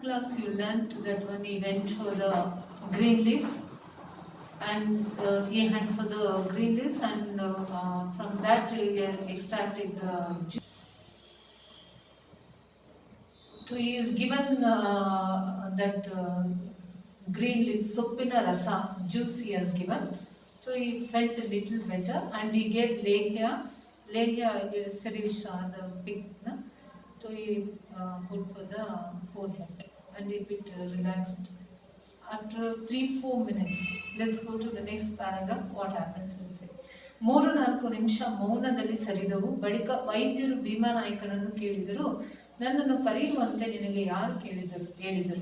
class you learnt that when he went for the green leaves, and he went for the green leaves, and from that he extracted the juice. So he is given that green leaf soppina rasa juice he has given. So he felt a little better, and he gave lehya. Lehya yesterday saw the pig. No? So he put for the forehead, and it bit relaxed. After 3-4 minutes, let's go to the next paragraph. What happens? We'll say. 3-4 ನಿಮಿಷ ಮೌನದಲ್ಲಿ ಸರಿದವು. ಬಳಿಕ ವೈದ್ಯರು ಭೀಮನಾಯಕನನ್ನು ಕೇಳಿದರು, ನನ್ನನ್ನು ಕರೆಯುವಂತೆ ನಿನಗೆ ಯಾರು ಹೇಳಿದರು?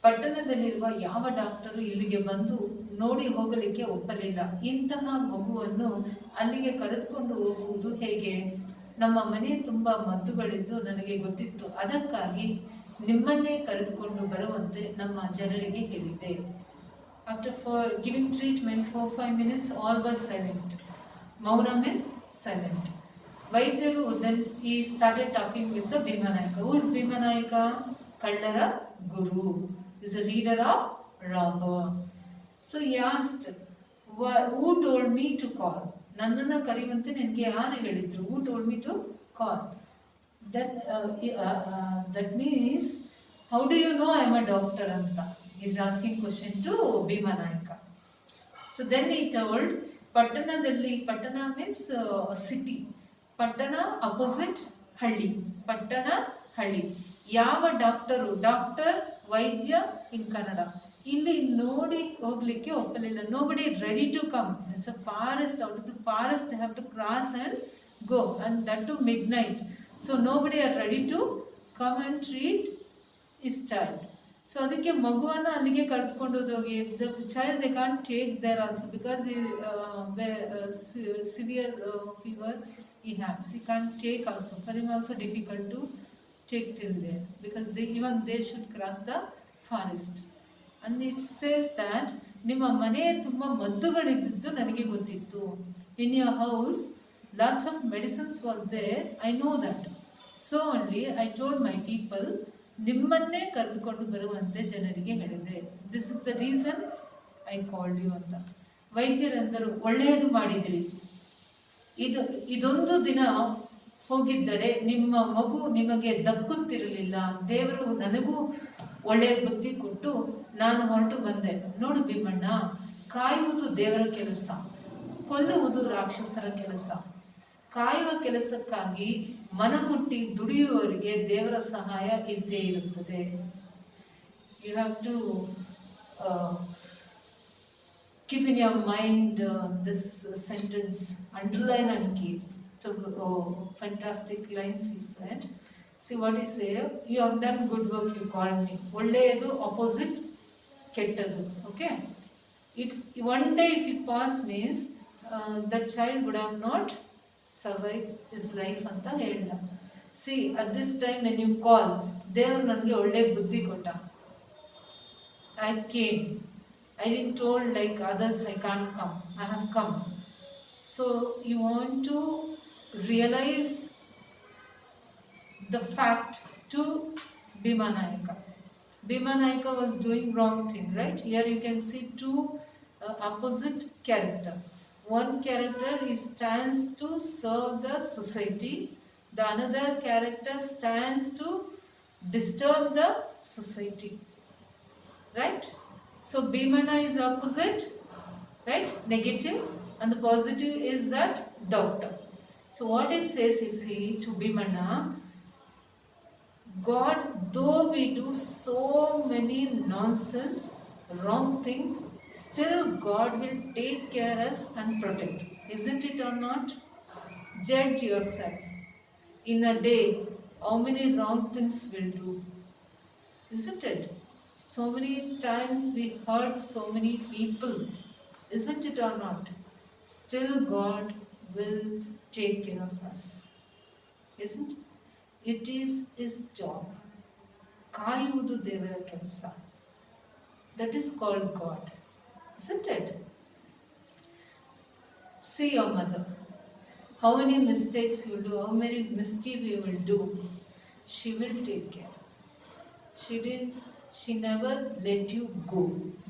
ಪಟ್ಟಣದಲ್ಲಿರುವ ಯಾವ doctor ಇಲ್ಲಿಗೆ ಬಂದು ನೋಡಿ ಹೋಗಲಿಕ್ಕೆ ಒಪ್ಪಲಿಲ್ಲ. ಇಂತಹ ಮಗುವನ್ನು ಅಲ್ಲಿಗೆ ಕರೆದುಕೊಂಡು ಹೋಗುವುದು ಹೇಗೆ? ನಮ್ಮ ಮನೆ ತುಂಬಾ ಮದ್ದುಗಳಿದ್ದು ನನಗೆ ಗೊತ್ತಿತ್ತು. ಅದಕ್ಕಾಗಿ ನಿಮ್ಮನ್ನೇ ಕರೆದುಕೊಂಡು ಬರುವಂತೆ ನಮ್ಮ ಜನರಿಗೆ ಹೇಳಿದ್ದೆ. After giving treatment for 5 minutes, all was silent. Mauna means silent. Vaidyaru, then he started talking with the Bhimanayaka. Who is Bhimanayaka? Kallara Guru. He is a leader of robber. So he asked, who told me to call? Nannana karivante ninge yaru helidru? Who told me to call? That means, how do you know I am a doctor? Anta. He is asking question to Bhimanayaka. So then he told, Pattanadalli, Pattana means a city. Pattana opposite Halli. Pattana Halli. Yava doctor, doctor, Vaidya in Kannada. Illi nodi hoglikke oppalilla. Nobody ready to come. It's a forest. Out of the forest they have to cross and go, and that to midnight. So nobody are ready to come and treat his child. So ಅದಕ್ಕೆ ಮಗುವನ್ನ ಅಲ್ಲಿಗೆ ಕರೆದುಕೊಂಡು ಹೋಗಿ, the child they can't take there also because severe fever he has. He can't take also. For him also difficult to take till there because even they should cross the forest. And it says that ನಿಮ್ಮ ಮನೆ ತುಂಬಾ ಮದ್ದುಗಳಿದ್ದು ನನಗೆ ಗೊತ್ತಿತ್ತು. In your house lots of medicines was there. I know that. So only I told my people, ನಿಮ್ಮನ್ನೇ ಕರೆದುಕೊಂಡು ಬರುವಂತೆ ಜನರಿಗೆ ಹೇಳಿದೆ. This is the reason I called you ಅಂತ. ವೈದ್ಯರಂದರು, ಒಳ್ಳೆಯದು ಮಾಡಿದಿರಿ. ಇದೊಂದು ದಿನ ಹೋಗಿದ್ದರೆ ನಿಮ್ಮ ಮಗು ನಿಮಗೆ ದಕ್ಕುತ್ತಿರಲಿಲ್ಲ. ದೇವರು ನನಗೂ ಒಳ್ಳೆಯ ಬುದ್ಧಿ ಕೊಟ್ಟು ನಾನು ಹೊರಟು ಬಂದೆ. ನೋಡು ಭೀಮಣ್ಣ, ಕಾಯುವುದು ದೇವರ ಕೆಲಸ, ಕೊಲ್ಲುವುದು ರಾಕ್ಷಸರ ಕೆಲಸ. ಕಾಯುವ ಕೆಲಸಕ್ಕಾಗಿ ಮನಮುಟ್ಟಿ ದುಡಿಯುವವರಿಗೆ ದೇವರ ಸಹಾಯ ಇದ್ದೇ ಇರುತ್ತದೆ. You have to keep in your mind this sentence, underline and keep. So fantastic lines he said. See what he said, you have done good work, you called me. ಒಳ್ಳೆಯದು opposite ಕೆಟ್ಟದು. Okay, if one day if you pass means the child would have not survive his life ಅಂತ ಹೇಳಿದ. See, at this time when you call, ದೇವರು ನನಗೆ ಒಳ್ಳೆ ಬುದ್ಧಿ ಕೊಟ್ಟ. I came. I didn't told like others I can't come. I have come. So you want to realize the fact to Bhimanayaka. Bhimanayaka was doing wrong thing, right? Here you can see two opposite character. One character he stands to serve the society. The another character stands to disturb the society. Right? So Bhimana is opposite, right? Negative, and the positive is that doctor. So what it says is to Bhimana, God, though we do so many nonsense, wrong thing, still God will take care of us and protect. Isn't it or not? Judge yourself. In a day, how many wrong things we'll do? Isn't it? So many times we hurt so many people. Isn't it or not? Still God will take care of us. Isn't it? It is his job. ಕಾಯುವುದು ದೇವರ ಕೆಲಸ. That is called God. Isn't it? See your mother. How many mistakes you do, how many mischief you will do, she will take care. She never let you go,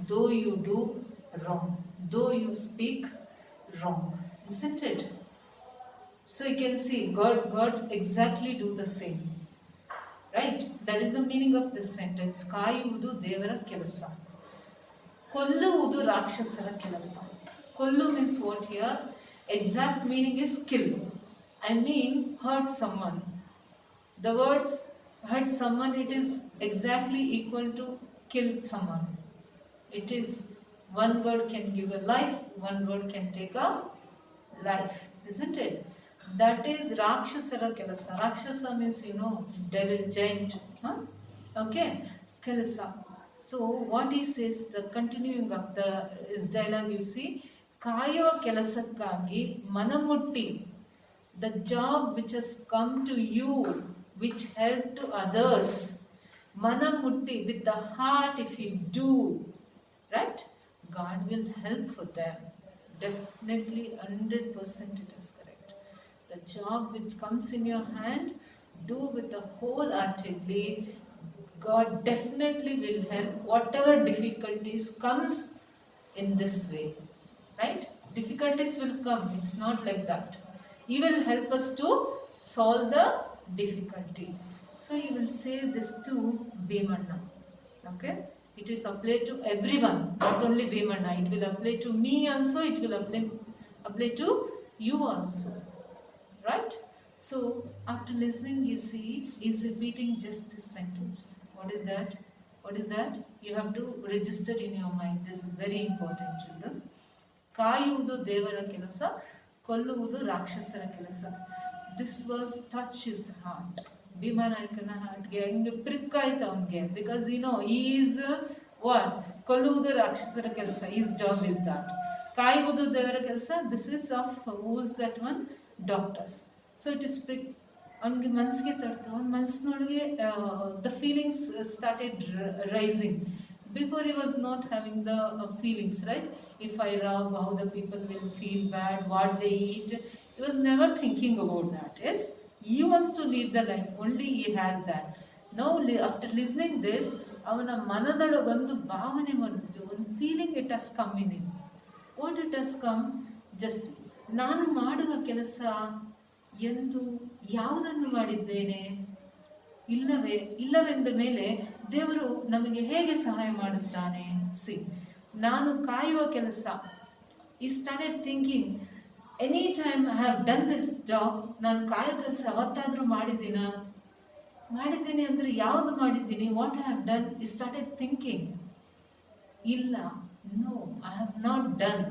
though you do wrong, though you speak wrong, isn't it? So you can see God exactly do the same, right? That is the meaning of this sentence. ಕಾಯುವುದು ದೇವರ ಕೆಲಸ, ಕೊಲ್ಲುವುದು ರಾಕ್ಷಸರ ಕೆಲಸ. Kollu means what here? Exact meaning is kill. I mean hurt someone. The words hurt someone, it is exactly equal to kill someone. It is one word can give a life, one word can take a life, isn't it? That is Rakshasara Kelasa. Rakshasa means, devil, giant. Huh? Okay, Kelasa. So what he says, the continuing of his dialogue, you see, Kayo Kelasakagi Manamutti, the job which has come to you, which help to others. Manamutti, with the heart, if you do, right? God will help for them. Definitely 100% it is correct. The job which comes in your hand, do with the wholeheartedly. God definitely will help whatever difficulties comes in this way, right? Difficulties will come, it's not like that. He will help us to solve the difficulty. So you will say this to Bhimanna, okay? It is applied to everyone, not only Bhimanna. It will apply to me also, it will apply to you also, right? So after listening, you see, is repeating just this sentence. What is that? What is that? You have to register in your mind. This is very important, children. ಕಾಯುವುದು ದೇವರ ಕೆಲಸ, ಕೊಲ್ಲುವುದು ರಾಕ್ಷಸರ ಕೆಲಸ. This was touch his heart. ಭೀಮನಾಯಕನ ಹಾರ್ಟ್ಗೆ ಹಂಗೆ prick ಆಯ್ತು ಅವನಿಗೆ. Because he is what? ಕೊಲ್ಲುವುದು ರಾಕ್ಷಸರ ಕೆಲಸ. His job is that. ಕಾಯುವುದು ದೇವರ ಕೆಲಸ. This is of who's that one? Doctors. So it is prick. ಅವನಿಗೆ ಮನಸ್ಸಿಗೆ ತಡ್ತು. ಅವನ ಮನಸ್ಸಿನೊಳಗೆ the feelings started rising. Before he was not having the feelings, right? If I rob, how the people will feel bad, what they eat. He was never thinking about that. Yes, he wants to live the life. Only he has that. Now after listening this, avana manadala ಒಂದು ಭಾವನೆ ಬಂದಿದೆ, ಒಂದು feeling it has come in him. What it has come? Just ನಾನು ಮಾಡುವ ಕೆಲಸ ಎಂದು ಯಾವುದನ್ನು ಮಾಡಿದ್ದೇನೆ? ಇಲ್ಲವೆಂದ ಮೇಲೆ ದೇವರು ನಮಗೆ ಹೇಗೆ ಸಹಾಯ ಮಾಡುತ್ತಾನೆ? ಸಿ, ನಾನು ಕಾಯುವ ಕೆಲಸ. He started thinking, any time I have done this job. ನಾನು ಕಾಯೋ ಕೆಲಸ ಯಾವತ್ತಾದರೂ ಮಾಡಿದ್ದೀನಿ ಅಂದರೆ ಯಾವುದು ಮಾಡಿದ್ದೀನಿ? What I have done? He started thinking. ಇಲ್ಲ, no, I have not done.